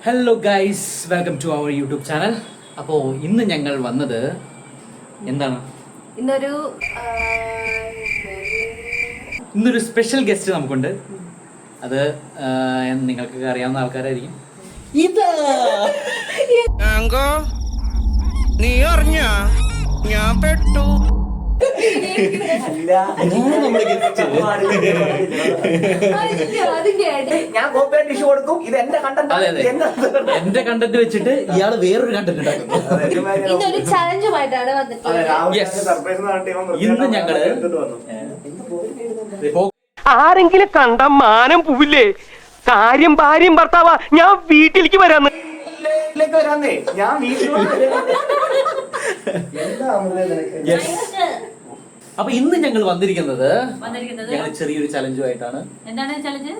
Hello guys, welcome to our YouTube channel. അപ്പോൾ ഇന്ന് ഞങ്ങൾ വന്നത് എന്താണ്, ഇന്നൊരു സ്പെഷ്യൽ ഗസ്റ്റ് നമുക്കുണ്ട്. അത് നിങ്ങൾക്ക് അറിയാവുന്ന ആൾക്കാരായിരിക്കും. നീ അറിഞ്ഞ ഞാൻ പെട്ടു. എന്റെ കണ്ടന്റ് വെച്ചിട്ട് ഇയാള് വേറൊരു കണ്ടന്റ് ഉണ്ടാക്കുന്നു. ഇന്ന് ഞങ്ങള് ആരെങ്കിലും കണ്ട മാനം പോവില്ലേ? കാര്യം ഭാര്യയും ഭർത്താവാ. ഞാൻ വീട്ടിലേക്ക് വരാന്ന്. ഞാൻ അപ്പൊ ഇന്ന് ഞങ്ങൾ വന്നിരിക്കുന്നത് ഞങ്ങൾ ചെറിയൊരു ചലഞ്ചുമായിട്ടാണ്. എന്താണ് ചലഞ്ച്?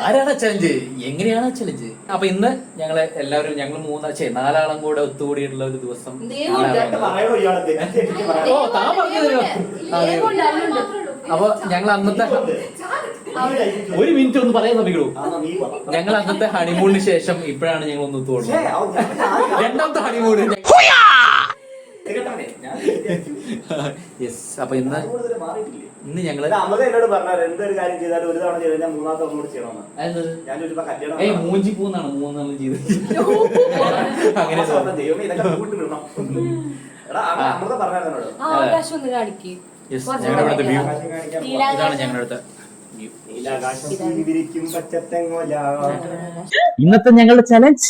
ആരാണ് ചലഞ്ച്, എങ്ങനെയാണ് ചലഞ്ച്? അപ്പൊ ഇന്ന് ഞങ്ങള് എല്ലാവരും നാലാളും കൂടെ ഒത്തുകൂടിയിട്ടുള്ള ഒരു ദിവസം. അപ്പൊ ഞങ്ങൾ അന്നത്തെ ഒരു മിനിറ്റ് ഒന്ന് പറയാൻ ശ്രമിക്കൂ. ഞങ്ങൾ അന്നത്തെ ഹണിമൂണിന് ശേഷം ഇപ്പോഴാണ് ഞങ്ങൾ ഒന്ന് ഒത്തുകൂടുന്നത്. രണ്ടാമത്തെ ഹണിമൂണ്. യെസ്. അപ്പൊ ഇന്ന് ഞങ്ങള് എന്നോട് പറഞ്ഞാൽ എന്തൊരു കാര്യം ചെയ്താലും ഒരു തവണ ചെയ്താൽ ഞാൻ മൂന്നാമത്തെ ഒന്നുകൂടി ചെയ്യണമെന്ന്. മൂഞ്ചി പൂന്നാണ് മൂന്നെണ്ണം ചെയ്ത്. അങ്ങനെ ദൈവമേ, ഇതൊക്കെ കൂട്ടിടണം. അമൃത പറഞ്ഞോട് ഞങ്ങളുടെ അടുത്ത വ്യൂ ഇതാണ്. ഞങ്ങളുടെ ഇന്നത്തെ ഞങ്ങളുടെ ചലഞ്ച്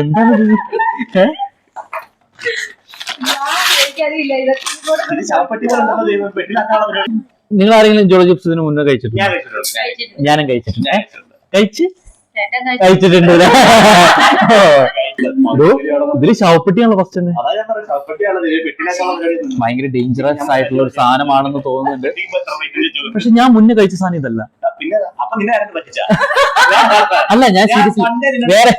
എന്താണ്? നിങ്ങൾ ആരെങ്കിലും ജോളോ ചിപ്സിന് മുന്നേ കഴിച്ചിട്ടുണ്ട്? ഞാനും കഴിച്ചിട്ടുണ്ട്. കഴിച്ചിട്ടുണ്ട്. ഇതില് ശവപ്പെട്ടിയാണല്ലോ ഫസ്റ്റ് തന്നെ. ഭയങ്കര ഡേഞ്ചറസ് ആയിട്ടുള്ള ഒരു സാധനമാണെന്ന് തോന്നുന്നുണ്ട്. പക്ഷെ ഞാൻ മുന്നേ കഴിച്ച സാധനം ഇതല്ല. അല്ല, ഞാൻ സീരിയസ്ലി വേറെ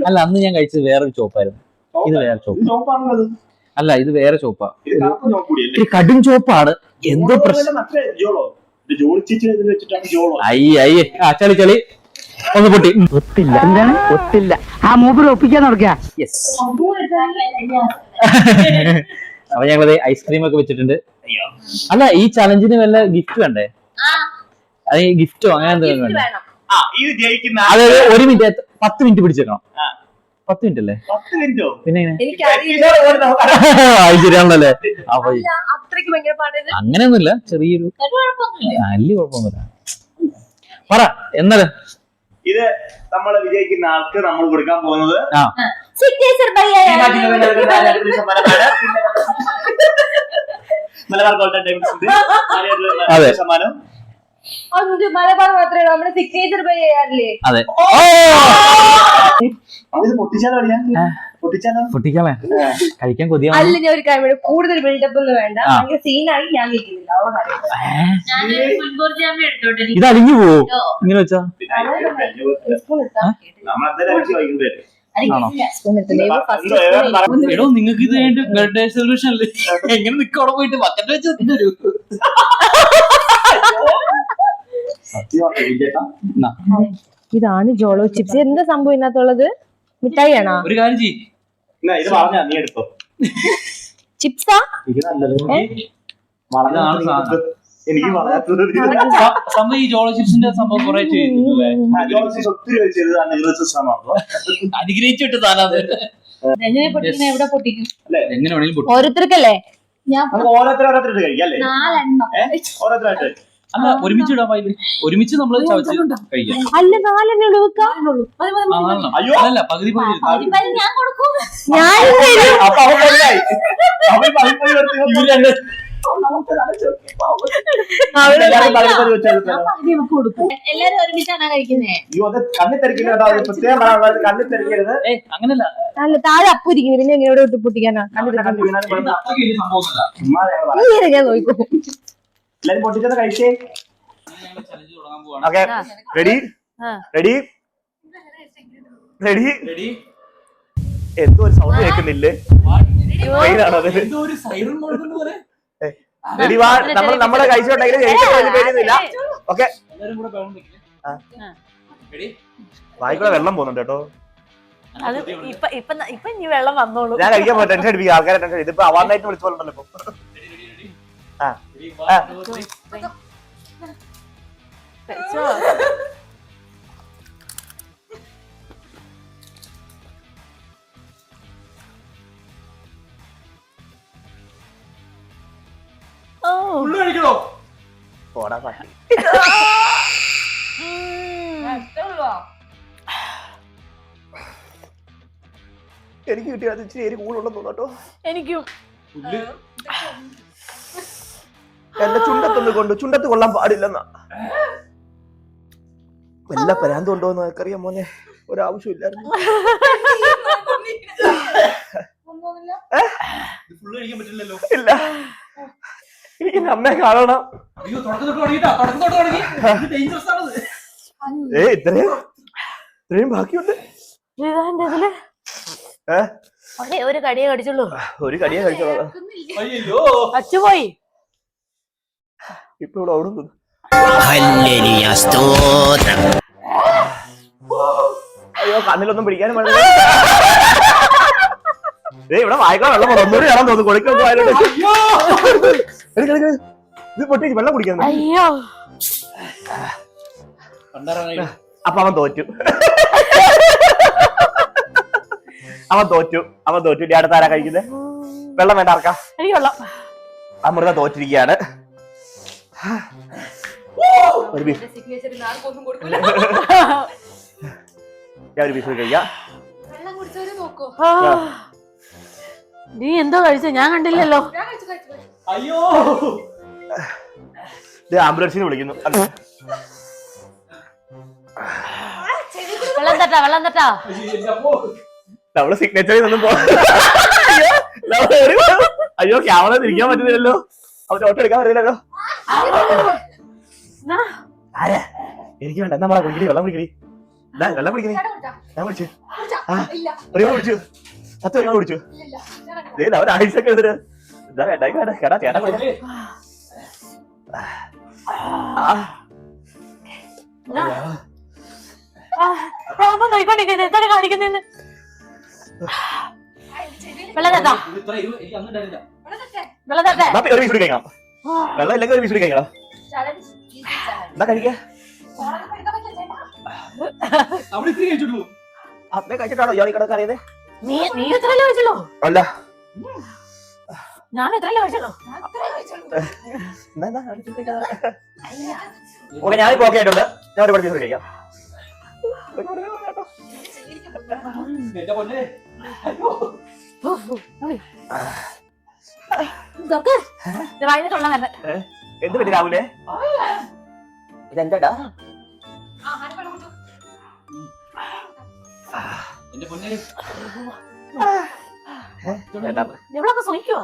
അല്ല, അന്ന് ഞാൻ കഴിച്ചത് വേറൊരു ചോപ്പായിരുന്നു. ഇത് വേറെ ചോപ്പ് അല്ല, ഇത് വേറെ ചോപ്പാ. ഒരു കടും ചോപ്പാണ്. എന്തോ പ്രശ്നം. ചളി ഒന്ന് പൊട്ടി. ഒത്തില്ല. എന്താണ് ഒത്തില്ല? ആ മൂപ്പർ ഒപ്പിക്കാൻ നടക്കുക. അപ്പൊ ഞങ്ങളത് ഐസ്ക്രീം ഒക്കെ വെച്ചിട്ടുണ്ട്. അല്ല, ഈ ചലഞ്ചിന് വല്ല ഗിഫ്റ്റ് വേണ്ടേ? അത് ഗിഫ്റ്റോ അങ്ങനെ എന്തെങ്കിലും വേണ്ട? അതായത് 1 മിനിറ്റ് 10 മിനിറ്റ് പിടിച്ചേക്കണം. 10 മിനിറ്റ് അല്ലേ? പിന്നെ ശരിയാണല്ലേ? അപ്പൊ അങ്ങനെയൊന്നുമില്ല, ചെറിയൊരു വലിയ കുഴപ്പമൊന്നുമില്ല. പറ എന്നാല്. ഇത് നമ്മള് വിജയിക്കുന്ന ആൾക്ക് നമ്മൾ കൊടുക്കാൻ പോകുന്നത് മലബാർ ഗോൾഡൻ ഡയമണ്ട്സിന്റെ സമ്മാനം. മലബാർ മാത്രമേ നമ്മുടെ സിഗ്നേച്ചർ ബൈ ചെയ്യാറില്ലേ? അതെ. പൊട്ടിക്കാമേ, കഴിക്കാൻ കൊതിയാ. അല്ല, ഞാൻ ഒരു കാര്യം, കൂടുതൽ ബിൽഡപ്പ് ഒന്നും വേണ്ട. ഭയങ്കര സീനായി ഞാൻ കേൾക്കുന്നില്ല. ഇത് അലിഞ്ഞു പോവോ ഇങ്ങനെ വെച്ചാ? എടോ, നിങ്ങൾക്ക് ഇത് ബർത്ത്ഡേ സെലിബ്രേഷൻ അല്ലേ? എങ്ങനെ നിക്ക് അവിടെ പോയിട്ട് ബക്കറ്റ് വെച്ച് തിന്നൊരു. ഇതാണ് ജോളോ ചിപ്സ്. എന്താ സംഭവം ഇതിനകത്തുള്ളത്? മിഠായി ആണോ? ഒരു കാര്യം ചെയ്യ്, ചിപ്സാ? സംഭവം ഈ ജോളോ ചിപ്സിന്റെ സംഭവം കുറെ ചെയ്തില്ലേ? അനുഗ്രഹിച്ചിട്ട് താനാത് എങ്ങനെ പൊട്ടിക്കുന്ന? എവിടെ പൊട്ടിക്കും? എങ്ങനെ വേണമെങ്കിലും പൊട്ടിക്കും. ഓരോരുത്തർക്കല്ലേ? ഞാൻ ഓരോരുത്തരായിട്ട് കഴിക്കാം. 4 അല്ല, ഒരുമിച്ച് ഇടാൻ പാടില്ല. ഒരുമിച്ച് നമ്മള് ചവച്ച് കഴിക്കാം. അല്ല, 4 വെക്കാം. അല്ല, പകുതി പകുതി ഞാൻ കൊടുക്കും. എല്ലാരും ഒരുമിച്ചാണ് കഴിക്കുന്നത്. അങ്ങനല്ല, അല്ല, താഴെ അപ്പു ഇരിക്കുന്നു. പിന്നെ എങ്ങനെ പൊട്ടിക്കാനാ? ഞാൻ നോക്കൂ. എല്ലാരും പൊട്ടിച്ചത് കഴിച്ചേ. Ready ready ready ready. എന്തോ ഒരു സൗണ്ട് കേൾക്കുന്നില്ലേ? റെഡി വാ, നമ്മള് കഴിച്ചോണ്ടെങ്കിലും ജയിക്കാൻ പേടിയൊന്നുമില്ല. ഓക്കെ, വായിക്കൂടെ വെള്ളം പോകുന്നുണ്ട് കേട്ടോ. അത് ഇപ്പൊ ഇനി വെള്ളം വന്നോളൂ. ഞാൻ കഴിക്കാൻ പോയി ടെൻഷൻ അടിപ്പിക്കുക, ആൾക്കാരെ ടെൻഷൻ. ഇതിപ്പോ അവാർഡായിട്ട് വിളിച്ചോണ്ടല്ലോ ഇപ്പൊ. കഴിച്ചോ? പോടാ പട്ടി. എനിക്ക് കിട്ടിയത് ഇച്ചിരി എരി കൂടുതലുണ്ടെന്ന് തോന്നട്ടോ. എനിക്കും എന്റെ ചുണ്ടത്തൊന്ന് കൊണ്ട് ചുണ്ടത്ത് കൊള്ളാൻ പാടില്ലെന്നാ. വല്ല പരാന്ത് കൊണ്ടോന്ന് എനിക്കറിയാം മോനെ, ഒരാവശ്യമില്ലായിരുന്നു. ഇല്ല, എനിക്ക് അമ്മയെ കാണണം. ഇത്രയും ബാക്കിയുണ്ട്. ഒരു കടിയെ കടിച്ചുള്ളൂ. ഒരു കടിയെ കഴിച്ചോളൂ. അച്ചുപോയി. ഇപ്പൊ ഇവിടെ ഓടുന്നു. അയ്യോ, കണ്ണിലൊന്നും പിടിക്കാനും പാടില്ല. ഇവിടെ വായിക്കാൻ വെള്ളം ഒന്നുകൂടി കാണാൻ തോന്നുന്നു. കൊടുക്കൊക്കെ ഇത് പൊട്ടി വെള്ളം കുടിക്കാൻ. അയ്യോ, അപ്പൊ അവൻ തോറ്റു. അവൻ തോറ്റു. ഇനി അടുത്ത ആരാ കഴിക്കുന്നത്? വെള്ളം വേണ്ട ആർക്കാ? എനിക്ക് വെള്ളം. അമൃത തോറ്റിരിക്കുകയാണ്. ഒരു പീസ് ഞാൻ ഒരു പീസ് കഴിക്കാം. നീ എന്തോ കഴിച്ച? ഞാൻ കണ്ടില്ലല്ലോ. ഇത് ആംബുലൻസിനെ വിളിക്കുന്നു. വെള്ളം തട്ടാ, വെള്ളം തട്ടാ. നമ്മള് സിഗ്നേച്ചറിൽ നിന്നും അയ്യോ, ക്യാമറ തിരിക്കാൻ പറ്റുന്നില്ലല്ലോ. അവൻ ഫോട്ടോ എടുക്കാൻ പറ്റില്ലല്ലോ. ആരാ? എനിക്ക് വേണ്ട. നമ്മളെ കുടിക്കണി, വെള്ളം കുടിക്കണി. വെള്ളം കുടിക്കണി. ഞാൻ കുടിച്ചു. ഒരു കുടിച്ചു. 10 വെള്ളം കുടിച്ചു. ഒരാഴ്ചയൊക്കെ എതിര് എന്താ വേണ്ട കേടാ ചേട്ടാ കുടിച്ചു. കാണിക്കുന്നില്ല. വെള്ളം തട്ടാ, വെള്ളം തട്ടെ. ഒരു പീസ് കഴിക്കണം. വെള്ളം ഇല്ലെങ്കിൽ ഒരു പീസ് കഴിക്കണം. എന്താ കഴിക്കാ? അമ്മ കഴിച്ചിട്ടാണോ ഇയാൾ ഈ കടക്ക് അറിയത്? നീ എത്രയല്ലേ കഴിച്ചുള്ളൂ? അല്ല, ഞാൻ എത്രയല്ലേ കഴിച്ചുള്ളൂ? ഓക്കെ, ഞാനിപ്പോ ഓക്കെ ആയിട്ടുണ്ട്. ഞാൻ ഒരുപാട് പീസ് കഴിക്കാം. എന്ത് പറ്റി രാവിലെ? ഇതെന്താ? ഇവളൊക്കെ സഹിക്കുവോ?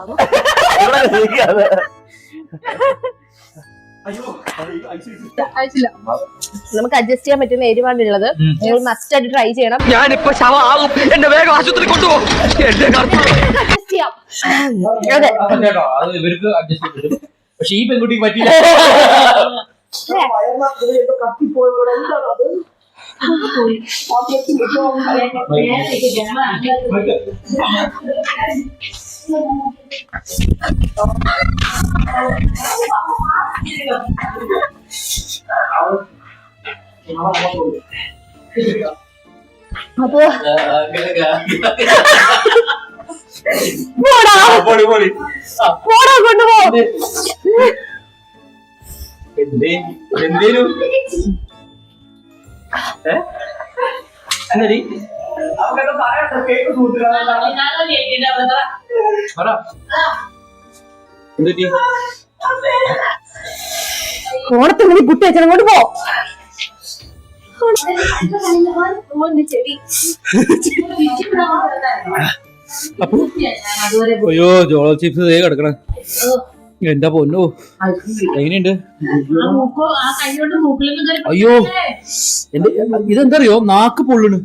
നമുക്ക് അഡ്ജസ്റ്റ് ചെയ്യാൻ പറ്റുന്ന എരിവാണുള്ളത്. നിങ്ങൾ മസ്റ്റ് ആയിട്ട് ട്രൈ ചെയ്യണം. ഞാനിപ്പോ ശവമാകും. എന്നെ വേഗം ആശുപത്രി കൊണ്ടുപോകും. അഡ്ജസ്റ്റ് ചെയ്യാം. അതെ, അത് ഇവർക്ക് അഡ്ജസ്റ്റ് ചെയ്ത് പറ്റും. പക്ഷെ ഈ പെൺകുട്ടിക്ക് പറ്റില്ല. എന്തേലും ഓണത്തിന് നീ കുട്ടി അച്ഛനെ കൊണ്ട് പോ. അയ്യോ, ജോളോ ചിപ്സ് ദേ കിടക്കണേ. എന്താ പൊന്നോ, എങ്ങനെയുണ്ട്? അയ്യോ, എന്റെ ഇതെന്തറിയോ, നാക്ക് പൊള്ളണ്,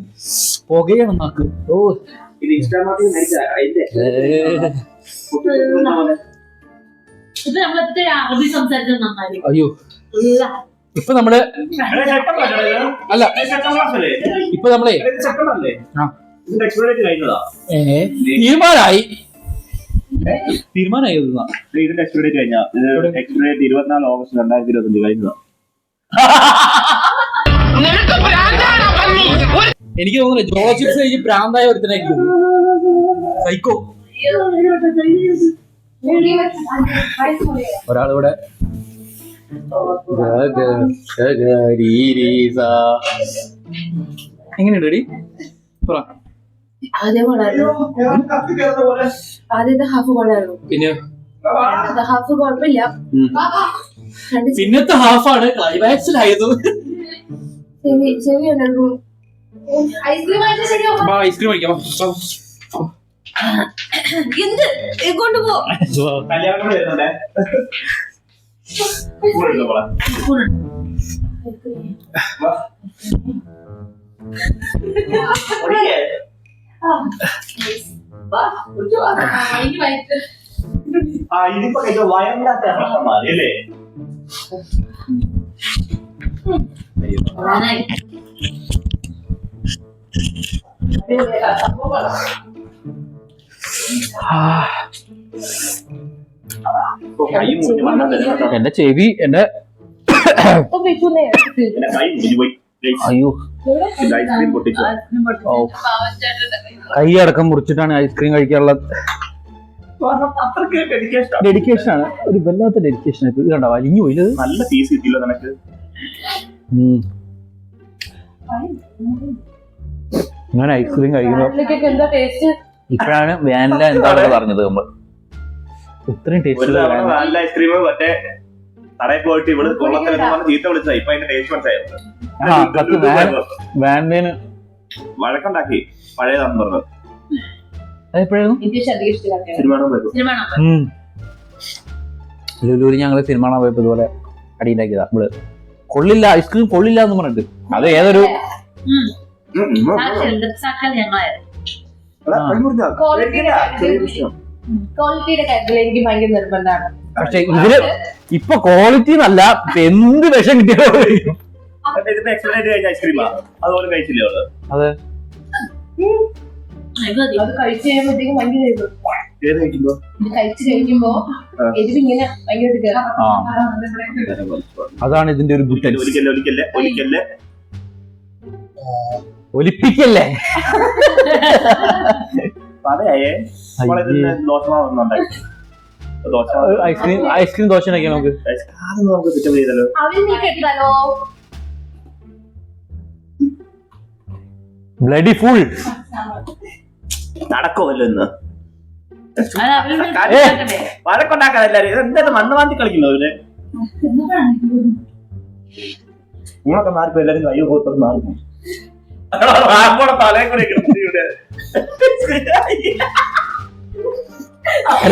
പുകയാണ് നാക്ക്. ഓ, ഇത് നമ്മളെത്ര അറബി സംസാരിച്ചത് നന്നായി. അയ്യോ ഇപ്പൊ നമ്മള് അല്ല ഇപ്പൊ നമ്മളെ തീരുമാനമായി ഇതിന്റെ എക്സ്പയറി കഴിഞ്ഞാ എക്സ്പയറി 24 ഓഗസ്റ്റ് 2025 കഴിഞ്ഞതാ. എനിക്ക് തോന്നുന്നില്ല ജോളോ ചിപ്സ് കഴിഞ്ഞ് പ്രാന്തായ ഒരുത്തനായിരിക്കും സൈക്കോ. ഒരാളിവിടെ എങ്ങനെയുണ്ട് ഡി പറ. ആദ്യത്തെ ഹാഫ് കൊള്ളായിരുന്നു, പിന്നെ ഹാഫ് കുഴപ്പമില്ല. പിന്നത്തെ ഹാഫാണ് ക്ലൈമാക്സിലായത്. ചെവി ഉണ്ടായിരുന്നു. ഐസ്ക്രീം ഐസ്ക്രീം കഴിക്കാം. എന്ത് കൊണ്ടുപോ. കല്യാണം വരുന്നുണ്ടേ. ഇതിപ്പോ കഴിച്ച വയറില്ലാത്ത മാറി അല്ലേ? എന്റെ ചെവി എന്റെ അയ്യോ കൈ അടക്കം മുറിച്ചിട്ടാണ് ഐസ്ക്രീം കഴിക്കാനുള്ള ഡെഡിക്കേഷൻ ആണ്. ഒരു വല്ലാത്ത ഡെഡിക്കേഷൻ ആണ്. ഇത് കണ്ടോ വലിഞ്ഞു പോയില്ലത്. നല്ല പീസ് കിട്ടിയില്ല നിനക്ക്. ഞാൻ ഐസ്ക്രീം കഴിക്കുമ്പോ ഇപ്പോഴാണ് വാനില എന്താണെന്ന് പറഞ്ഞത്. നമ്മള് ഇത്രയും ടേസ്റ്റ് ഐസ്ക്രീം മറ്റേ കടയിൽ പോയിട്ട് ഇവിടെ ചീത്ത വിളിച്ചതാ. ഇപ്പൊ അതിന്റെ ടേസ്റ്റ് മനസ്സിലായോ? വാനിലേന് വഴക്കുണ്ടാക്കി പഴയതാണെന്ന് പറഞ്ഞത്. ലുലൂര് ഞങ്ങള് സിനിമ കാണാൻ പോയപ്പോ ഇതുപോലെ അടിയുണ്ടാക്കിയതാ. നമ്മള് കൊള്ളില്ല, ഐസ്ക്രീം കൊള്ളില്ല എന്ന് പറഞ്ഞിട്ട്. അത് ഏതൊരു ക്വാളിറ്റിയുടെ കാര്യത്തിൽ എനിക്ക് ഭയങ്കര നിർബന്ധമാണ്. പക്ഷെ ഇതില് ഇപ്പൊ ക്വാളിറ്റി എന്നല്ല, എന്ത് വിഷം കിട്ടിയാലും അതുപോലെ കഴിച്ചില്ലേ? അതെ, അത് കഴിച്ചു കഴിയുമ്പോഴത്തേക്കും ഭയങ്കര കഴിച്ചു കഴിക്കുമ്പോ എരിവിങ്ങനെ ഭയങ്കര അതാണ് ഇതിന്റെ ഒരു ബുദ്ധി. ഒലിപ്പിക്കല്ലേ? ഐസ്ക്രീം ദോശ ഉണ്ടാക്കിയാൽ നമുക്ക് ബ്ലഡി ഫുൾ നടക്കുമല്ലോ ഇന്ന്. വഴക്കുണ്ടാക്കാൻ എല്ലാരും എന്തായാലും മണ്ണ് മാന്തി കളിക്കുന്നു. അവര് നിങ്ങളൊക്കെ മാറിപ്പോ എല്ലാരും കയ്യോ പോത്തോട് മാറി തലേ കൂടെ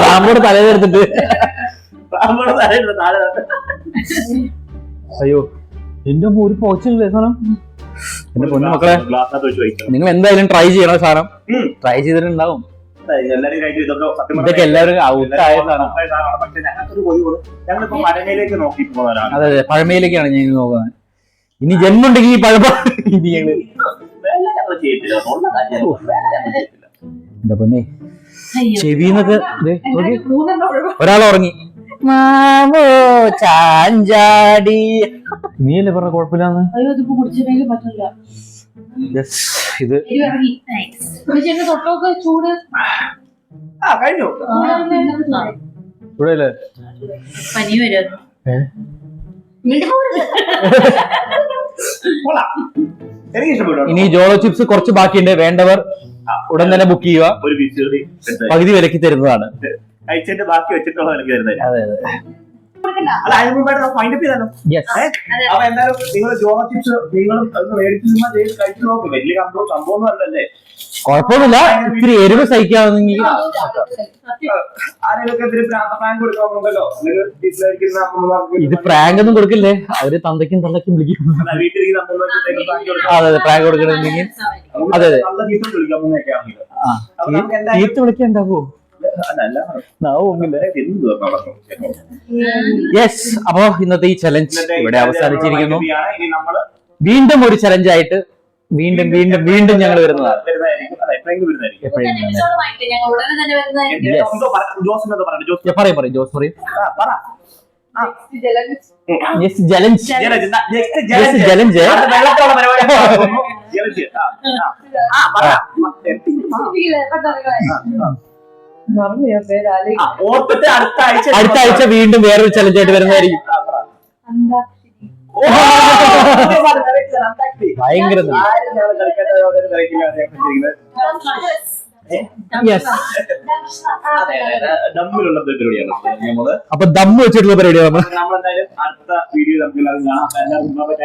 റാമ്പോടെ തലേന്നെടുത്തിട്ട് താഴെ. അയ്യോ എന്റെ ഒരു പോച്ചില്ലേ സാധനം. എന്റെ പൊന്നു മക്കളെ, നിങ്ങൾ എന്തായാലും ട്രൈ ചെയ്യണം സാധനം. ട്രൈ ചെയ്തിട്ടുണ്ടാവും. ഇതൊക്കെ എല്ലാവരും ഔട്ടായ സാധനം. ഞങ്ങളിപ്പോ നോക്കി പോകുന്നവരാണ്. അതെ അതെ, പഴമയിലേക്കാണ് ഞാൻ നോക്കുന്നത്. ഇനി ജന്മുണ്ടെങ്കിൽ ഈ പഴമ ഇനി ഞങ്ങള് എന്റെ പൊന്നെ ചെവിന്നൊക്കെ ഒരാൾ ഉറങ്ങി. മാമോ ചാഞ്ചാടി നീയല്ലേ പറഞ്ഞ കുഴപ്പമില്ലാന്ന്. ഇത് ചൂട് കഴിഞ്ഞു. ഇവിടെ അല്ലേ പനി വരുന്നു. എനിക്ക് ഇഷ്ടപ്പെട്ടു. ഇനി ജോളോ ചിപ്സ് കുറച്ച് ബാക്കിയുണ്ട്. വേണ്ടവർ ഉടൻ തന്നെ ബുക്ക് ചെയ്യുക. ഒരു പീസ് പകുതി വിലക്ക് തരുന്നതാണ്. കഴിച്ചിട്ട് ബാക്കി വെച്ചിട്ടുള്ളത് എനിക്ക് തരുന്നത്. അതെ അതെ, അല്ല അതിന് മുമ്പായിട്ട് ഫൈൻഡ് അപ്പ് ചെയ്താലോ? അപ്പൊ എന്തായാലും നിങ്ങൾ ജോളോ ചിപ്സ് നിങ്ങളും മേടിച്ച് കഴിച്ചു നോക്കും. വലിയ സംഭവം ഒന്നും അല്ലല്ലേ? കുഴപ്പമൊന്നുമില്ല. ഇത്തിരി എരിവ് സഹിക്കാവുന്നെങ്കിൽ ഇത് പ്രാങ്ക് ഒന്നും കൊടുക്കില്ലേ? അവര് തന്തയ്ക്കും തള്ളയ്ക്കും വിളിക്കും. അതെ അതെ, പ്രാങ്ക് കൊടുക്കണമെങ്കിൽ അതെ അതെ ചീത്ത വിളിക്കാൻ ഉണ്ടാവോ? യെസ്, അപ്പോ ഇന്നത്തെ ഈ ചലഞ്ച് ഇവിടെ അവസാനിച്ചിരിക്കുന്നു. വീണ്ടും ഒരു ചലഞ്ച് ആയിട്ട് വീണ്ടും വീണ്ടും വീണ്ടും ഞങ്ങൾ വരുന്നതാണ്. പറയും ജോസ് പറയും. ചലഞ്ച് അടുത്ത ആഴ്ച വീണ്ടും വേറൊരു ചലഞ്ച് ആയിട്ട് വരുന്നതായിരിക്കും. ഭയങ്കര ദമ്മിലുള്ള പരിപാടിയാണ് നമ്മള്. അപ്പൊ ദമ്മ് വെച്ചിട്ടുള്ള പരിപാടിയാണ് നമ്മളെന്തായാലും അടുത്ത വീഡിയോ നമുക്ക് എല്ലാവരും കാണാം. നമ്മൾ.